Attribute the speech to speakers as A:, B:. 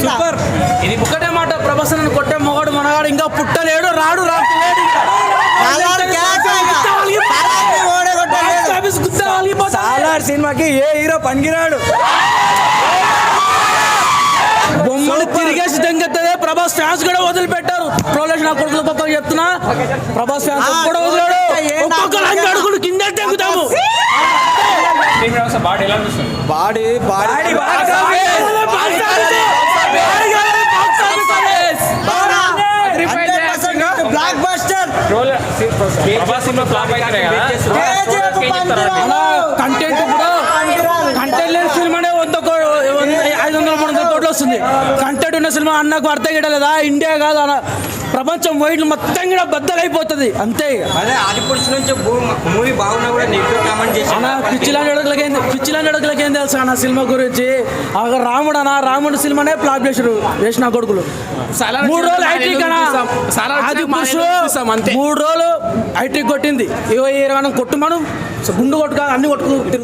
A: Super. ఇది ఒకటే మాట, ప్రభాస్ నన్ను కొట్టే మొగాడు మనగాడు ఇంకా పుట్టలేడు, రాడు రాలేడు.
B: సాలార్ సినిమాకి ఏ హీరో పనికిరాడు.
A: బొమ్మలు తిరిగేసి దెంగెత్తదే. ప్రభాస్ ఫ్యాన్స్ కూడా వదిలిపెట్టారు. ప్రోలేష్ నా కొడుకుల పక్కన చెప్తున్నా, ప్రభాస్ ఫ్యాన్స్ కూడా వదిలాడు. ఒక్కొక్కరు 5 అడుగులు కింద తెగుతాము.
B: Body blockbuster.
A: కంటెంట్ కూడా కంటెంట్ లేని సినిమానే 500-300 కోట్లు వస్తుంది. కంటెంట్ ఉన్న సినిమా అన్నకు అర్థం గిడలేదా? ఇండియా కాదు అన్న, ప్రపంచం వైడ్ మొత్తం కూడా బద్దలైపోతుంది అంతే.
B: మూవీ బాగున్నా కూడా నెగిటివ్ కామెంట్ చేసి
A: పిచ్చిలాంటి అడుగులకి ఏం తెలుసు అన్న సినిమా గురించి. అక్కడ రాముడు సినిమానే ఫ్లాప్ చేసారు వేసిన కొడుకులు. 3 రోజులు హైట్రిక్ అన్న, 3 రోజులు హైట్రిక్ కొట్టింది. 20 కొట్టు మనం గుండు కొట్టుగా అన్ని కొట్టుకు